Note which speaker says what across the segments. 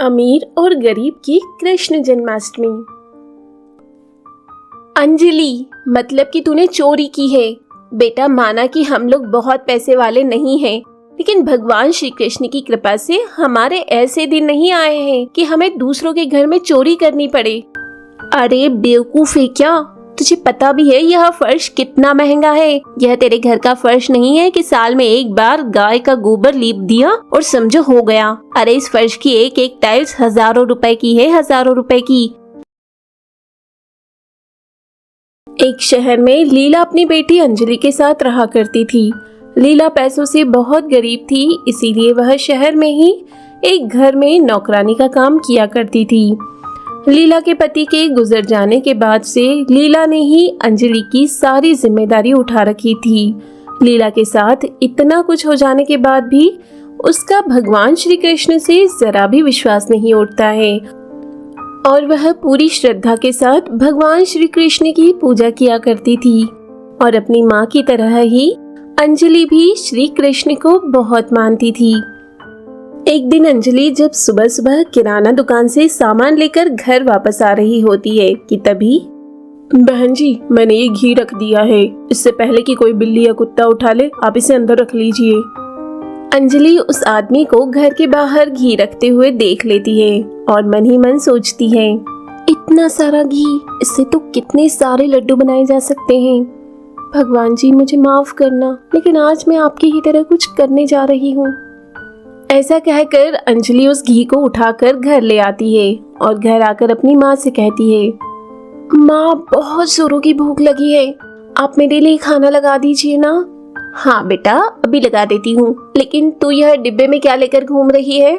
Speaker 1: अमीर और गरीब की कृष्ण जन्माष्टमी। अंजलि, मतलब कि तूने चोरी की है। बेटा, माना कि हम लोग बहुत पैसे वाले नहीं हैं, लेकिन भगवान श्री कृष्ण की कृपा से हमारे ऐसे दिन नहीं आए हैं कि हमें दूसरों के घर में चोरी करनी पड़े। अरे बेवकूफ है क्या? तुझे पता भी है यह फर्श कितना महंगा है? यह तेरे घर का फर्श नहीं है कि साल में एक बार गाय का गोबर लीप दिया और समझो हो गया। अरे इस फर्श की एक एक टाइल्स हजारों रुपए की है, हजारों रुपए की। एक शहर में लीला अपनी बेटी अंजलि के साथ रहा करती थी। लीला पैसों से बहुत गरीब थी, इसीलिए वह शहर में ही एक घर में नौकरानी का काम किया करती थी। लीला के पति के गुजर जाने के बाद से लीला ने ही अंजलि की सारी जिम्मेदारी उठा रखी थी। लीला के साथ इतना कुछ हो जाने के बाद भी उसका भगवान श्री कृष्ण से जरा भी विश्वास नहीं उठता है और वह पूरी श्रद्धा के साथ भगवान श्री कृष्ण की पूजा किया करती थी। और अपनी माँ की तरह ही अंजलि भी श्री कृष्ण को बहुत मानती थी। एक दिन अंजलि जब सुबह सुबह किराना दुकान से सामान लेकर घर वापस आ रही होती है कि तभी, बहन जी, मैंने ये घी रख दिया है, इससे पहले कि कोई बिल्ली या कुत्ता उठा ले, आप इसे अंदर रख लीजिए। अंजलि उस आदमी को घर के बाहर घी रखते हुए देख लेती है और मन ही मन सोचती है, इतना सारा घी, इससे तो कितने सारे लड्डू बनाए जा सकते हैं। भगवान जी मुझे माफ करना, लेकिन आज मैं आपकी ही तरह कुछ करने जा रही हूँ। ऐसा कहकर अंजलि उस घी को उठाकर घर ले आती है और घर आकर अपनी माँ से कहती है, माँ बहुत जोरों की भूख लगी है, आप मेरे लिए खाना लगा दीजिए ना। हाँ बेटा, अभी लगा देती हूँ, लेकिन तू यह डिब्बे में क्या लेकर घूम रही है?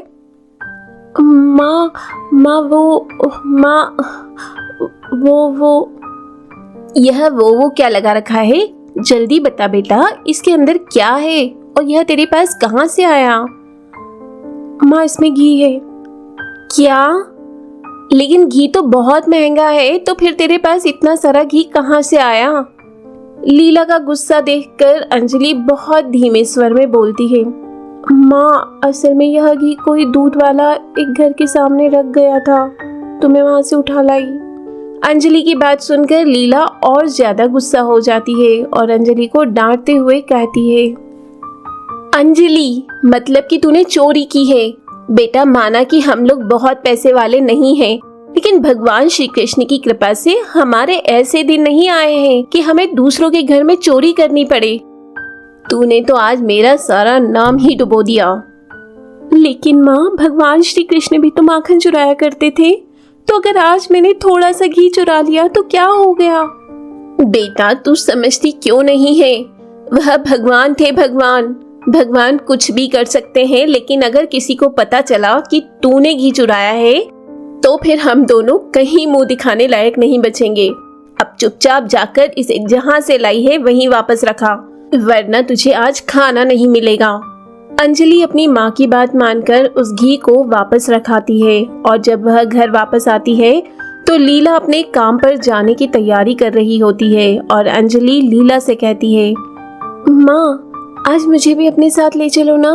Speaker 1: माँ वो क्या लगा रखा है? जल्दी बता बेटा, इसके अंदर क्या है और यह तेरे पास कहाँ से आया? माँ, इसमें घी है। क्या? लेकिन घी तो बहुत महंगा है, तो फिर तेरे पास इतना सारा घी कहाँ से आया? लीला का गुस्सा देखकर अंजलि बहुत धीमे स्वर में बोलती है, माँ, असल में यह घी कोई दूध वाला एक घर के सामने रख गया था, तो मैं वहां से उठा लाई। अंजलि की बात सुनकर लीला और ज्यादा गुस्सा हो जाती है और अंजलि को डांटते हुए कहती है, अंजलि, मतलब कि तूने चोरी की है। बेटा, माना कि हम लोग बहुत पैसे वाले नहीं हैं, लेकिन भगवान श्री कृष्ण की कृपा से हमारे ऐसे दिन नहीं आए हैं कि हमें दूसरों के घर में चोरी करनी पड़े। तूने तो आज मेरा सारा नाम ही डुबो दिया। लेकिन माँ, भगवान श्री कृष्ण भी तो माखन चुराया करते थे, तो अगर आज मैंने थोड़ा सा घी चुरा लिया तो क्या हो गया? बेटा, तू समझती क्यों नहीं है? वह भगवान थे। भगवान कुछ भी कर सकते हैं, लेकिन अगर किसी को पता चला कि तूने घी चुराया है तो फिर हम दोनों कहीं मुंह दिखाने लायक नहीं बचेंगे। अब चुपचाप जाकर इसे जहां से लाई है वहीं वापस रखा, वरना तुझे आज खाना नहीं मिलेगा। अंजलि अपनी माँ की बात मानकर उस घी को वापस रखाती है और जब वह घर वापस आती है तो लीला अपने काम पर जाने की तैयारी कर रही होती है और अंजलि लीला से कहती है, माँ, आज मुझे भी अपने साथ ले चलो ना।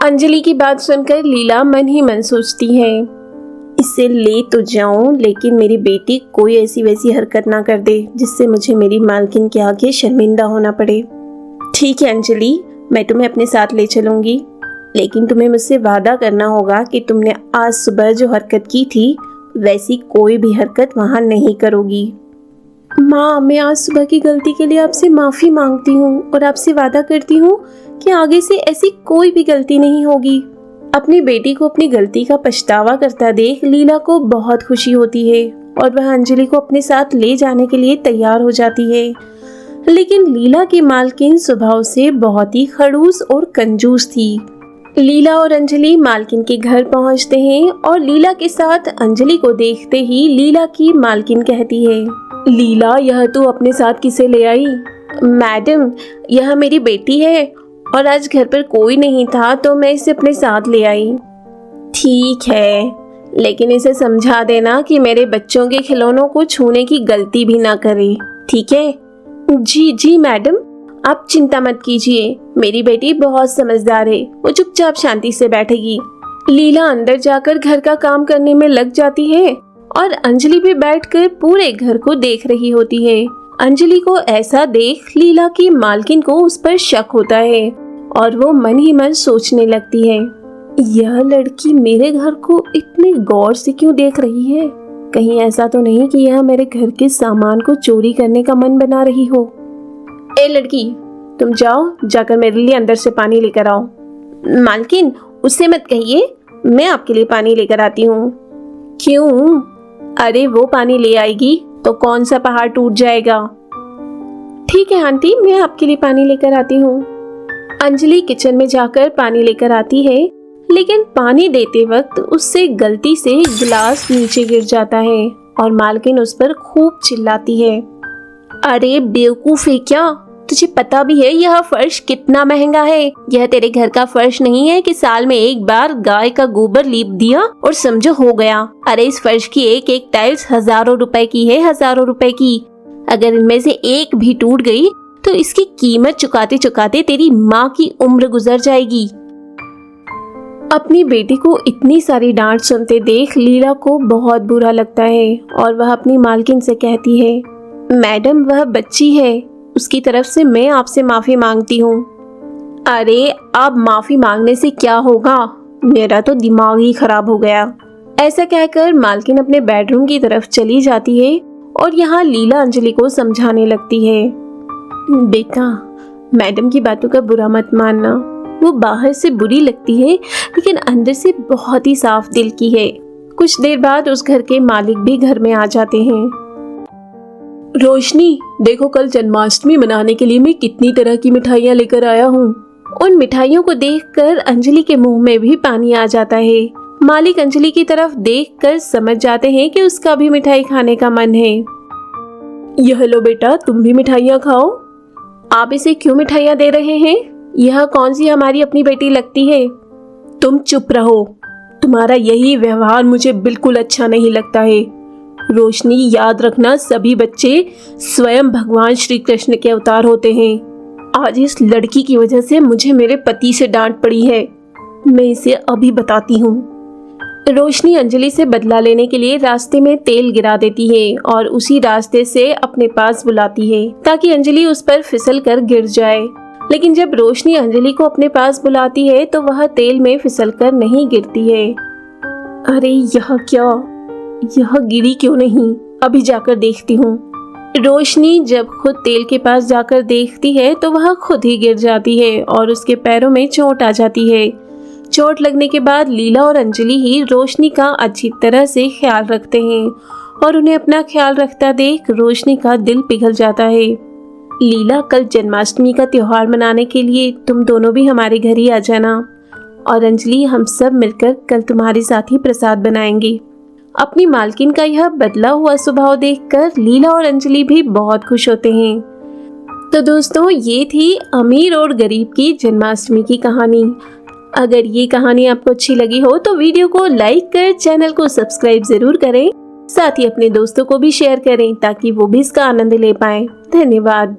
Speaker 1: अंजलि की बात सुनकर लीला मन ही मन सोचती है, इसे ले तो जाऊं, लेकिन मेरी बेटी कोई ऐसी वैसी हरकत ना कर दे जिससे मुझे मेरी मालकिन के आगे शर्मिंदा होना पड़े। ठीक है अंजलि, मैं तुम्हें अपने साथ ले चलूंगी, लेकिन तुम्हें मुझसे वादा करना होगा कि तुमने आज सुबह जो हरकत की थी वैसी कोई भी हरकत वहां नहीं करोगी। माँ, मैं आज सुबह की गलती के लिए आपसे माफी मांगती हूँ और आपसे वादा करती हूँ कि आगे से ऐसी कोई भी गलती नहीं होगी। अपनी बेटी को अपनी गलती का पछतावा करता देख लीला को बहुत खुशी होती है और वह अंजलि को अपने साथ ले जाने के लिए तैयार हो जाती है। लेकिन लीला की मालकिन स्वभाव से बहुत ही खड़ूस और कंजूस थी। लीला और अंजलि मालकिन के घर पहुंचते हैं और लीला के साथ अंजलि को देखते ही लीला की मालकिन कहती है, लीला, यह तू अपने साथ किसे ले आई? मैडम, यह मेरी बेटी है और आज घर पर कोई नहीं था तो मैं इसे अपने साथ ले आई। ठीक है, लेकिन इसे समझा देना कि मेरे बच्चों के खिलौनों को छूने की गलती भी ना करे, ठीक है? जी मैडम, आप चिंता मत कीजिए, मेरी बेटी बहुत समझदार है, वो चुपचाप शांति से बैठेगी। लीला अंदर जाकर घर का काम करने में लग जाती है और अंजलि भी बैठकर पूरे घर को देख रही होती है। अंजलि को ऐसा देख लीला की मालकिन को उस पर शक होता है और वो मन ही मन सोचने लगती है, यह लड़की मेरे घर को इतने गौर से क्यों देख रही है? कहीं ऐसा तो नहीं कि यह मेरे घर के सामान को चोरी करने का मन बना रही हो। ए लड़की, तुम जाओ, जाकर मेरे लिए अंदर से पानी लेकर आओ। मालकिन, उससे मत कहिए, मैं आपके लिए पानी लेकर आती हूँ। क्यों? अरे वो पानी ले आएगी तो कौन सा पहाड़ टूट जाएगा। ठीक है आंटी, मैं आपके लिए पानी लेकर आती हूँ। अंजलि किचन में जाकर पानी लेकर आती है, लेकिन पानी देते वक्त उससे गलती से गिलास नीचे गिर जाता है और मालकिन उस पर खूब चिल्लाती है, अरे बेवकूफ है क्या? तुझे पता भी है यह फर्श कितना महंगा है? यह तेरे घर का फर्श नहीं है कि साल में एक बार गाय का गोबर लीप दिया और समझो हो गया। अरे इस फर्श की एक एक टाइल्स हजारों रुपए की है, हजारों रुपए की। अगर इनमें से एक भी टूट गई तो इसकी कीमत चुकाते चुकाते तेरी माँ की उम्र गुजर जाएगी। अपनी बेटी को इतनी सारी डांट सुनते देख लीला को बहुत बुरा लगता है और वह अपनी मालकिन से कहती है, मैडम वह बच्ची है, उसकी तरफ से मैं आपसे माफी मांगती हूँ। अरे अब माफी मांगने से क्या होगा, मेरा तो दिमाग ही खराब हो गया। ऐसा कहकर मालकिन अपने बेडरूम की तरफ चली जाती है और यहाँ लीला अंजलि को समझाने लगती है, बेटा मैडम की बातों का बुरा मत मानना, वो बाहर से बुरी लगती है लेकिन अंदर से बहुत ही साफ दिल की है। कुछ देर बाद उस घर के मालिक भी घर में आ जाते हैं। रोशनी, देखो कल जन्माष्टमी मनाने के लिए मैं कितनी तरह की मिठाइयाँ लेकर आया हूँ। उन मिठाइयों को देखकर अंजलि के मुंह में भी पानी आ जाता है। मालिक अंजलि की तरफ देखकर समझ जाते हैं कि उसका भी मिठाई खाने का मन है। यह लो बेटा, तुम भी मिठाइयाँ खाओ। आप इसे क्यों मिठाइयाँ दे रहे हैं? यह कौन सी हमारी अपनी बेटी लगती है? तुम चुप रहो, तुम्हारा यही व्यवहार मुझे बिल्कुल अच्छा नहीं लगता है। रोशनी, याद रखना सभी बच्चे स्वयं भगवान श्री कृष्ण के अवतार होते हैं। आज इस लड़की की वजह से मुझे मेरे पति से डांट पड़ी है, मैं इसे अभी बताती हूँ। रोशनी अंजलि से बदला लेने के लिए रास्ते में तेल गिरा देती है और उसी रास्ते से अपने पास बुलाती है ताकि अंजलि उस पर फिसल कर गिर जाए। लेकिन जब रोशनी अंजलि को अपने पास बुलाती है तो वह तेल में फिसल कर नहीं गिरती है। अरे यह क्या, यह गिरी क्यों नहीं? अभी जाकर देखती हूँ। रोशनी जब खुद तेल के पास जाकर देखती है तो वह खुद ही गिर जाती है और उसके पैरों में चोट आ जाती है। चोट लगने के बाद लीला और अंजलि ही रोशनी का अच्छी तरह से ख्याल रखते हैं और उन्हें अपना ख्याल रखता देख रोशनी का दिल पिघल जाता है। लीला, कल जन्माष्टमी का त्योहार मनाने के लिए तुम दोनों भी हमारे घर ही आ जाना और अंजलि, हम सब मिलकर कल तुम्हारे साथ ही प्रसाद बनाएंगे। अपनी मालकिन का यह बदला हुआ स्वभाव देखकर लीला और अंजलि भी बहुत खुश होते हैं। तो दोस्तों, ये थी अमीर और गरीब की जन्माष्टमी की कहानी। अगर ये कहानी आपको अच्छी लगी हो तो वीडियो को लाइक कर चैनल को सब्सक्राइब जरूर करें। साथ ही अपने दोस्तों को भी शेयर करें ताकि वो भी इसका आनंद ले पाएं। धन्यवाद।